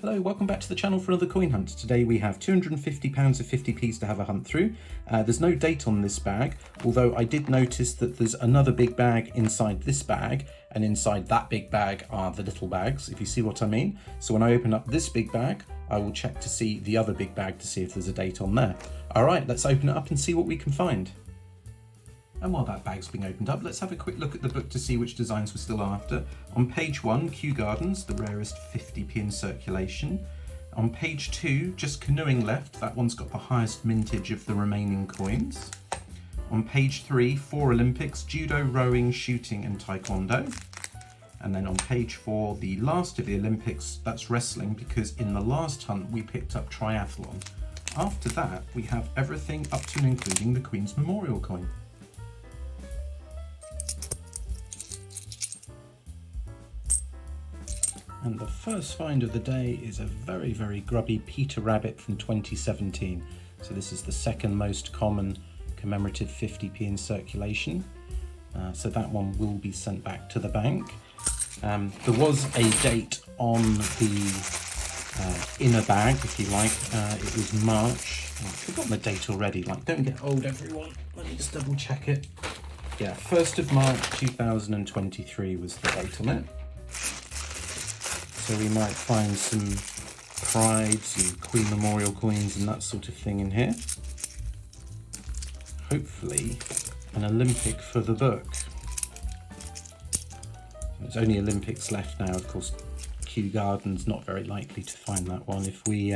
Hello, welcome back to the channel for another coin hunt. Today we have £250 of 50p's to have a hunt through. There's no date on this bag, although I did notice that there's another big bag inside this bag, and inside that big bag are the little bags, if you see what I mean. So when I open up this big bag, I will check to see the other big bag to see if there's a date on there. All right, let's open it up and see what we can find. And while that bag's being opened up, let's have a quick look at the book to see which designs we're still after. On page 1, Kew Gardens, the rarest 50p in circulation. On page 2, just Canoeing left, that one's got the highest mintage of the remaining coins. On page 3, 4 Olympics, Judo, rowing, shooting and Taekwondo. And then on page 4, the last of the Olympics, that's wrestling, because in the last hunt we picked up triathlon. After that, we have everything up to and including the Queen's Memorial coin. And the first find of the day is a very, very grubby Peter Rabbit from 2017. So this is the second most common commemorative 50p in circulation. So that one will be sent back to the bank. There was a date on the inner bag, if you like. It was March. Oh, I've forgotten the date already. Like, don't get old, everyone. Let me just double check it. Yeah, 1st of March 2023 was the date on it. So we might find some prides and Queen Memorial coins and that sort of thing in here. Hopefully an Olympic for the book. There's only Olympics left now, of course. Kew Gardens, not very likely to find that one. If we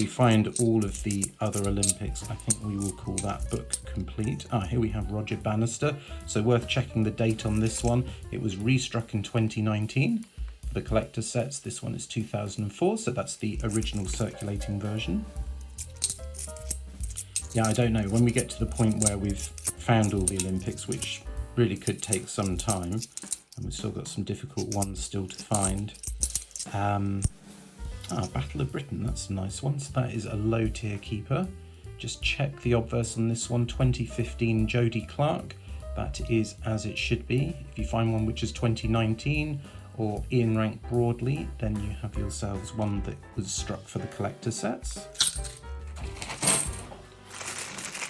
find all of the other Olympics, I think we will call that book complete. Here we have Roger Bannister. So worth checking the date on this one. It was restruck in 2019. The collector sets, this one is 2004, so that's the original circulating version. Yeah, I don't know, when we get to the point where we've found all the Olympics, which really could take some time, and we've still got some difficult ones still to find. Battle of Britain, that's a nice one, so that is a low tier keeper. Just check the obverse on this one, 2015 Jodie Clark, that is as it should be. If you find one which is 2019, or Ian rank broadly, then you have yourselves one that was struck for the collector sets.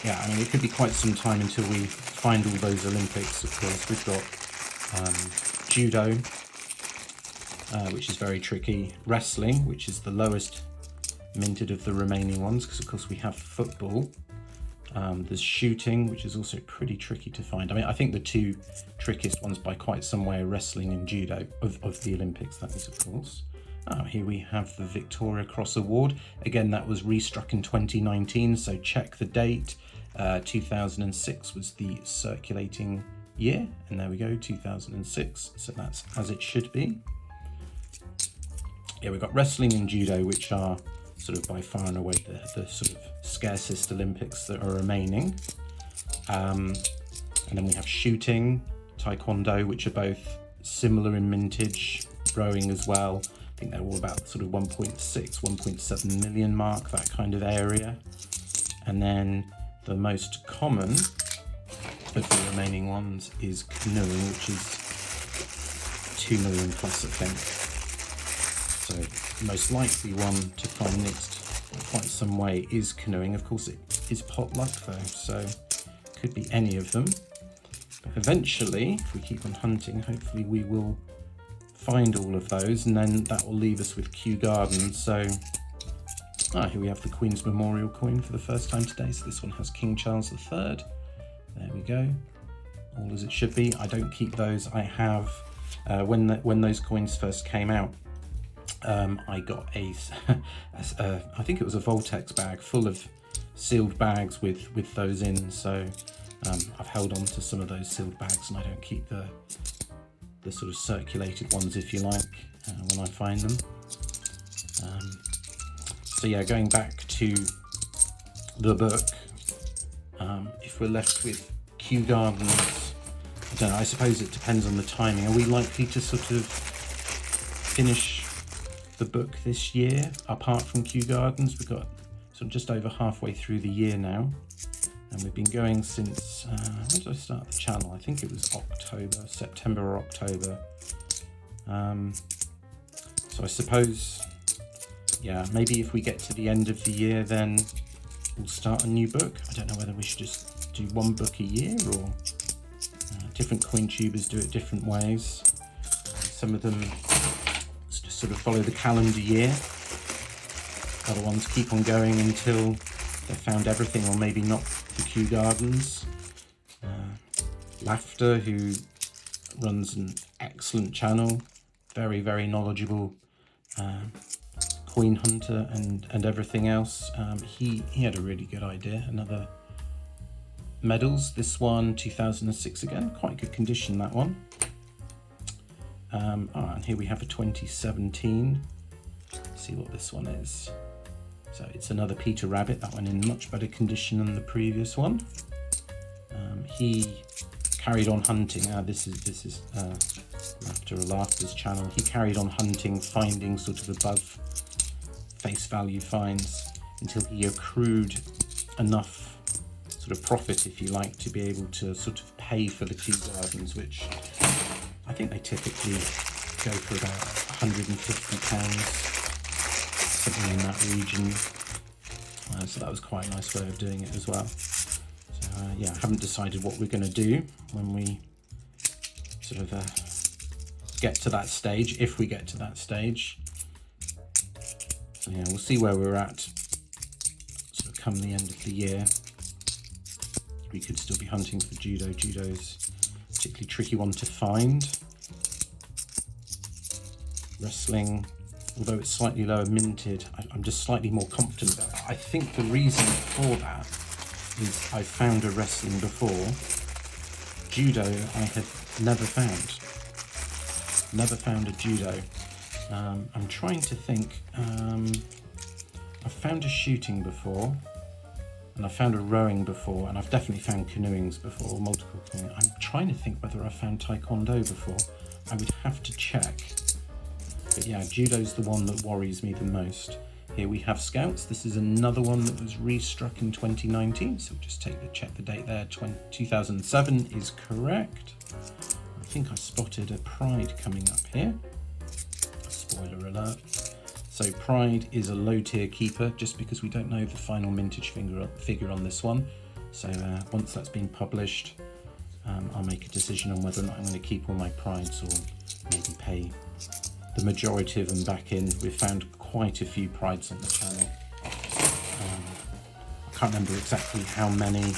Yeah, I mean, it could be quite some time until we find all those Olympics, of course. We've got Judo, which is very tricky, wrestling, which is the lowest minted of the remaining ones, because of course we have football. There's shooting, which is also pretty tricky to find. I mean, I think the two trickiest ones by quite some way are wrestling and judo, of the Olympics, that is, of course. Here we have the Victoria Cross Award. Again, that was restruck in 2019, so check the date. 2006 was the circulating year, and there we go, 2006, so that's as it should be. Yeah, we've got wrestling and judo, which are sort of by far and away the sort of scarcest Olympics that are remaining. And then we have shooting, Taekwondo, which are both similar in mintage, rowing as well. I think they're all about sort of 1.6, 1.7 million mark, that kind of area. And then the most common of the remaining ones is Canoeing, which is 2 million plus, I think. So the most likely one to find next quite some way is Canoeing. Of course, it is pot luck though, so could be any of them. But eventually, if we keep on hunting, hopefully we will find all of those, and then that will leave us with Kew Gardens. So here we have the Queen's Memorial coin for the first time today. So this one has King Charles III. There we go. All as it should be. I don't keep those. I have, when those coins first came out, I got I think it was a Voltex bag full of sealed bags with those in, so I've held on to some of those sealed bags, and I don't keep the sort of circulated ones, if you like, when I find them. So yeah, going back to the book, if we're left with Kew Gardens, I don't know, I suppose it depends on the timing. Are we likely to sort of finish the book this year, apart from Kew Gardens? We've got sort of just over halfway through the year now, and we've been going since when did I start the channel? I think it was September or October. So I suppose yeah, maybe if we get to the end of the year, then we'll start a new book. I don't know whether we should just do one book a year, or different coin tubers do it different ways. Some of them just sort of follow the calendar year. Other ones keep on going until they've found everything, or maybe not the Kew Gardens. Laughter, who runs an excellent channel, very, very knowledgeable coin hunter and everything else. He had a really good idea. Another medals, this one 2006 again, quite good condition, that one. And here we have a 2017. Let's see what this one is. So it's another Peter Rabbit, that one in much better condition than the previous one. He carried on hunting. This is Laughter's channel. He carried on hunting, finding sort of above face value finds until he accrued enough sort of profit, if you like, to be able to sort of pay for the Kew Gardens, which I think they typically go for about £150, something in that region. So that was quite a nice way of doing it as well. So yeah, I haven't decided what we're going to do when we sort of get to that stage, if we get to that stage. So yeah, we'll see where we're at sort of come the end of the year. We could still be hunting for Judo. Judo's a particularly tricky one to find. Wrestling, although it's slightly lower minted, I'm just slightly more confident about that. I think the reason for that is I found a wrestling before. Judo I had never found. Never found a Judo. I'm trying to think. I've found a shooting before, and I found a rowing before, and I've definitely found canoeings before, multiple canoeing. I'm trying to think whether I found Taekwondo before. I would have to check. But yeah, Judo's the one that worries me the most. Here we have Scouts. This is another one that was restruck in 2019. So we'll just check the date there. 2007 is correct. I think I spotted a Pride coming up here. Spoiler alert. So Pride is a low tier keeper, just because we don't know the final mintage figure on this one. So once that's been published, I'll make a decision on whether or not I'm going to keep all my Prides, or maybe pay the majority of them back in. We've found quite a few Prides on the channel. I can't remember exactly how many,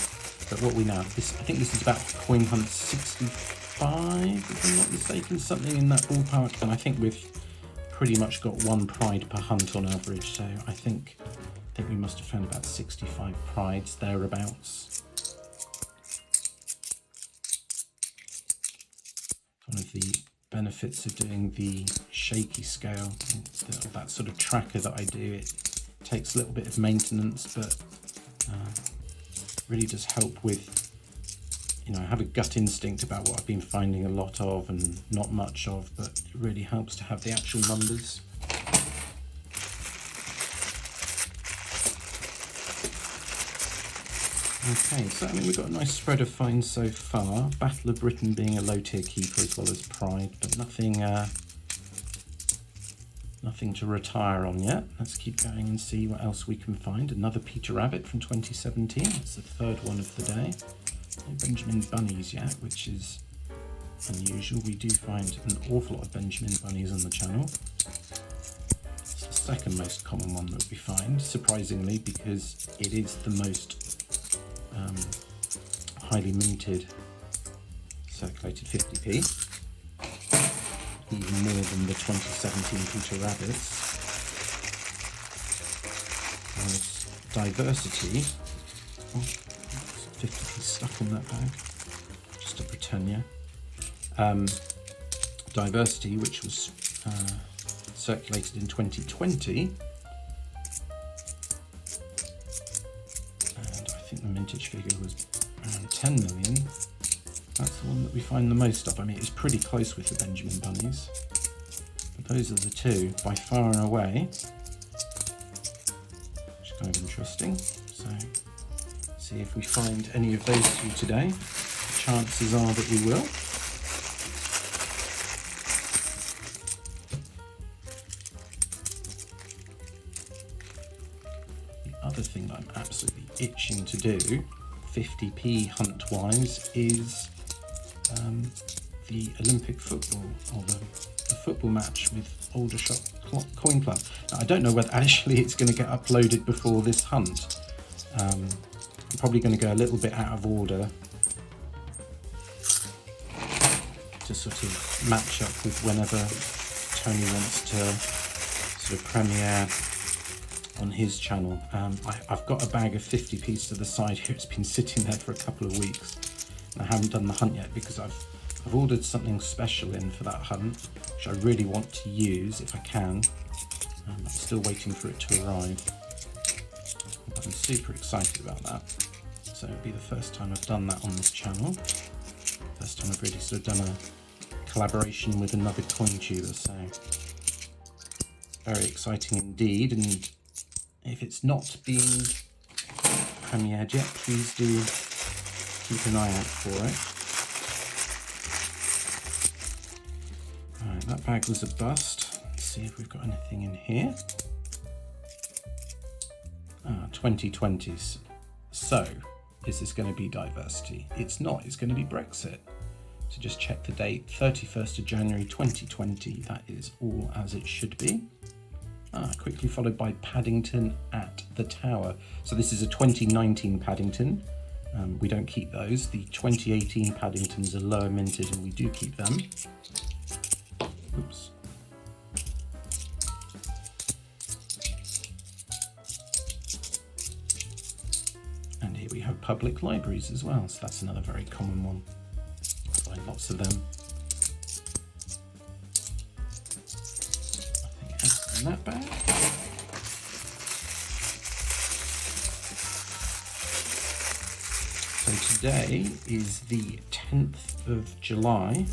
but what we know, I think this is about coin hunt 65, if I'm not mistaken, something in that ballpark. And I think we've pretty much got one Pride per hunt on average. So I think we must have found about 65 Prides thereabouts. One of the benefits of doing the Shaky scale, that sort of tracker that I do, it takes a little bit of maintenance, but really does help with, I have a gut instinct about what I've been finding a lot of and not much of, but it really helps to have the actual numbers. Okay, so we've got a nice spread of finds so far. Battle of Britain being a low tier keeper as well as Pride, but nothing to retire on yet. Let's keep going and see what else we can find. Another Peter Rabbit from 2017. It's the third one of the day. No Benjamin Bunnies yet, which is unusual. We do find an awful lot of Benjamin Bunnies on the channel. It's the second most common one that we find, surprisingly, because it is the most highly minted circulated 50p, even more than the 2017 Peter Rabbits. There's Diversity, 50p stuck in that bag, just a Britannia. Diversity, which was circulated in 2020, and I think the mintage figure was around 10 million. That's the one that we find the most of. It's pretty close with the Benjamin Bunnies, but those are the two by far and away, which is kind of interesting. So see if we find any of those two today. The chances are that we will. other thing that I'm absolutely itching to do, 50p hunt-wise, is the Olympic football, or the football match with Aldershot Coin Club. Now, I don't know whether actually it's going to get uploaded before this hunt. I'm probably going to go a little bit out of order to sort of match up with whenever Tony wants to sort of premiere on his channel. I've got a bag of 50p's to the side here. It's been sitting there for a couple of weeks and I haven't done the hunt yet because I've ordered something special in for that hunt, which I really want to use if I can. I'm still waiting for it to arrive. But I'm super excited about that. So it'll be the first time I've done that on this channel. First time I've really sort of done a collaboration with another coin tuber, so very exciting indeed. And if it's not been premiered yet, please do keep an eye out for it. Alright, that bag was a bust. Let's see if we've got anything in here. 2020s. So, is this going to be diversity? It's not, it's going to be Brexit. So just check the date, 31st of January 2020. That is all as it should be. Quickly followed by Paddington at the Tower. So this is a 2019 Paddington. We don't keep those. The 2018 Paddingtons are lower minted and we do keep them. Oops. And here we have public libraries as well. So that's another very common one. I find lots of them. In that bag. So today is the 10th of July.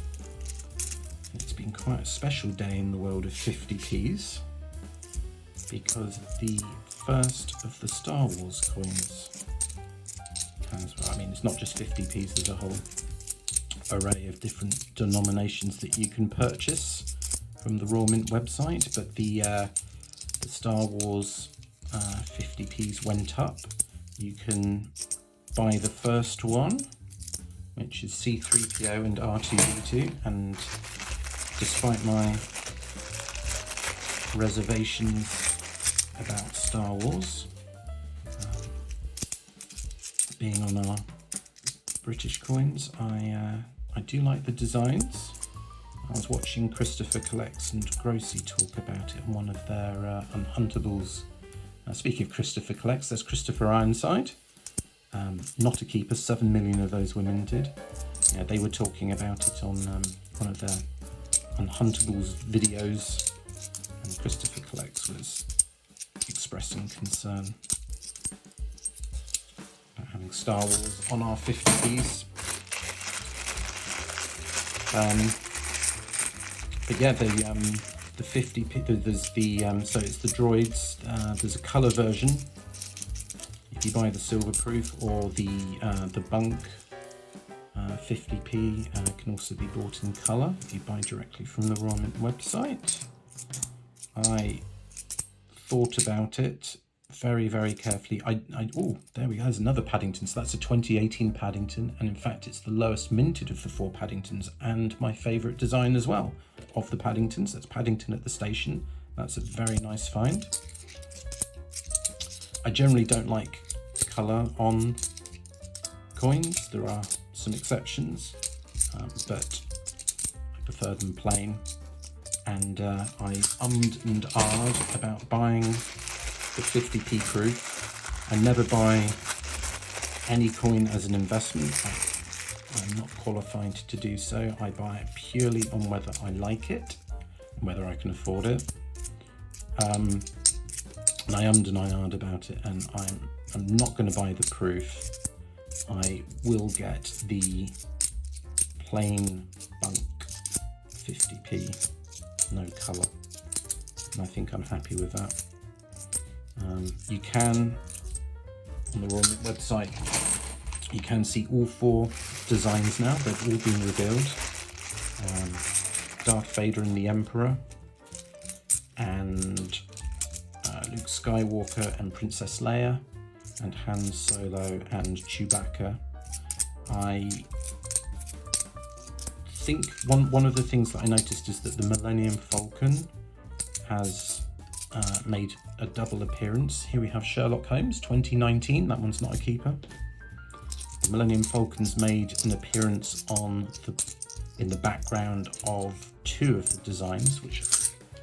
It's been quite a special day in the world of 50p's because the first of the Star Wars coins as well. I mean, it's not just 50p's, there's a whole array of different denominations that you can purchase from the Raw Mint website, but the Star Wars 50p's went up. You can buy the first one, which is C3PO and R2D2, and despite my reservations about Star Wars being on our British coins, I do like the designs. I was watching Christopher Collects and Grossi talk about it on one of their Unhuntables. Speaking of Christopher Collects, there's Christopher Ironside. Not a keeper, 7 million of those were minted. Yeah, they were talking about it on one of their Unhuntables videos, and Christopher Collects was expressing concern about having Star Wars on our 50p's. But yeah, the 50p, there's the so it's the droids. There's a colour version if you buy the silver proof, or the bunk 50p can also be bought in colour if you buy directly from the Raw Mint website. I thought about it very, very carefully. Oh, there we go, there's another Paddington. So that's a 2018 Paddington, and in fact it's the lowest minted of the 4 Paddingtons and my favourite design as well of the Paddingtons. That's Paddington at the Station. That's a very nice find. I generally don't like colour on coins. There are some exceptions, but I prefer them plain. And I ummed and ahed about buying the 50p proof. I never buy any coin as an investment. I'm not qualified to do so. I buy it purely on whether I like it, and whether I can afford it. And I ummed and I ahed about it, and I'm not going to buy the proof. I will get the plain bunk 50p, no colour, and I think I'm happy with that. You can, on the Raw Mint website, you can see all 4 designs now. They've all been revealed. Darth Vader and the Emperor, and Luke Skywalker and Princess Leia, and Han Solo and Chewbacca. I think one of the things that I noticed is that the Millennium Falcon has made a double appearance. Here we have Sherlock Holmes 2019, that one's not a keeper. The Millennium Falcon's made an appearance in the background of two of the designs, which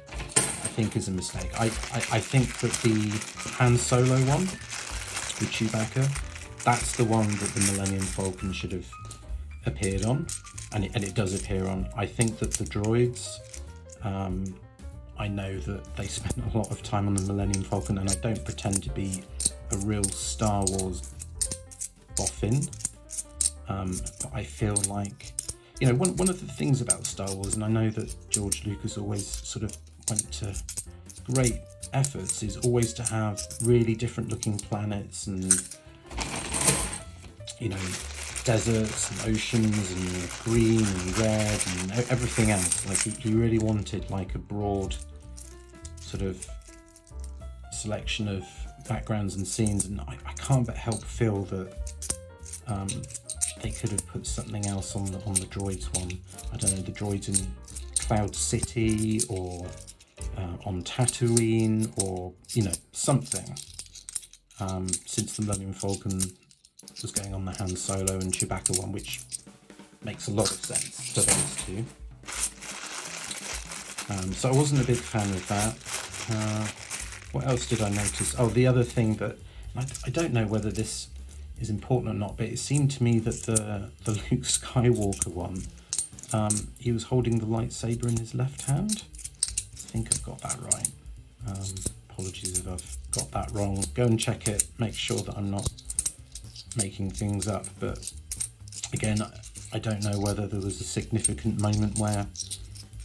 I think is a mistake. I think that the Han Solo one with Chewbacca, that's the one that the Millennium Falcon should have appeared on, and it does appear on. I think that the droids, I know that they spent a lot of time on the Millennium Falcon, and I don't pretend to be a real Star Wars boffin, but I feel like, you know, one of the things about Star Wars, and I know that George Lucas always sort of went to great efforts, is always to have really different looking planets and, you know, deserts and oceans and green and red and everything else. Like he really wanted like a broad sort of selection of backgrounds and scenes, and I can't but help feel that they could have put something else on the droids one. I don't know, the droids in Cloud City or on Tatooine, or, you know, something, since the Millennium Falcon was going on the Han Solo and Chewbacca one, which makes a lot of sense for those two. So I wasn't a big fan of that. What else did I notice? Oh, the other thing that, I don't know whether this is important or not, but it seemed to me that the Luke Skywalker one, he was holding the lightsaber in his left hand. I think I've got that right. Apologies if I've got that wrong. Go and check it, make sure that I'm not making things up, but again, I don't know whether there was a significant moment where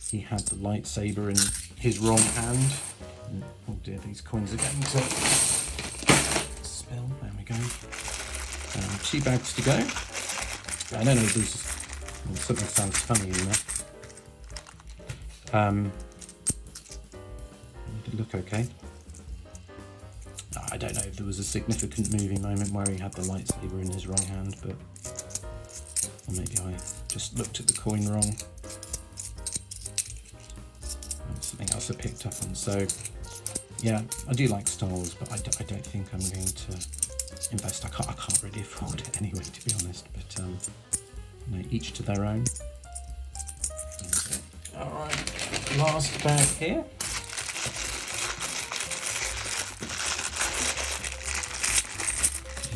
he had the lightsaber in his wrong hand. Oh dear, these coins are going to spill. There we go. 2 bags to go. I don't know if there's something sounds funny in there. Did it look okay? I don't know if there was a significant movie moment where he had the lightsaber in his wrong hand, but or maybe I just looked at the coin wrong. Something else I picked up on. So yeah, I do like Star Wars, but I don't think I'm going to invest. I can't really afford it anyway, to be honest. But you know, each to their own. Okay. All right, last bag here.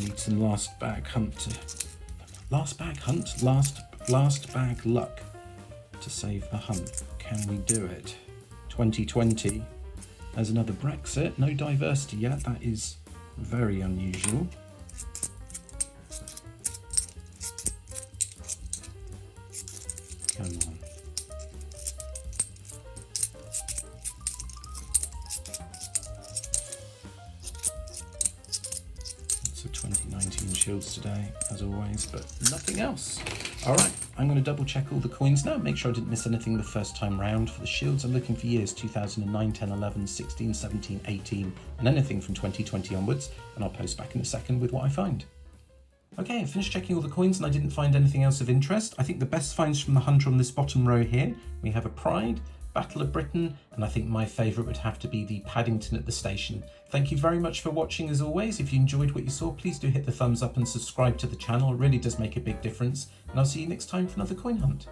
Need some last bag luck to save the hunt. Can we do it? 2020. There's another Brexit. No diversity yet. That is very unusual. Come on. So 2019 shields today, as always, but nothing else. All right, I'm going to double check all the coins now, make sure I didn't miss anything the first time round. For the shields, I'm looking for years 2009, 10, 11, 16, 17, 18, and anything from 2020 onwards, and I'll post back in a second with what I find. Okay, I finished checking all the coins and I didn't find anything else of interest. I think the best finds from the hunter on this bottom row here, we have a Pride, Battle of Britain, and I think my favourite would have to be the Paddington at the station. Thank you very much for watching as always. If you enjoyed what you saw, please do hit the thumbs up and subscribe to the channel. It really does make a big difference. And I'll see you next time for another coin hunt.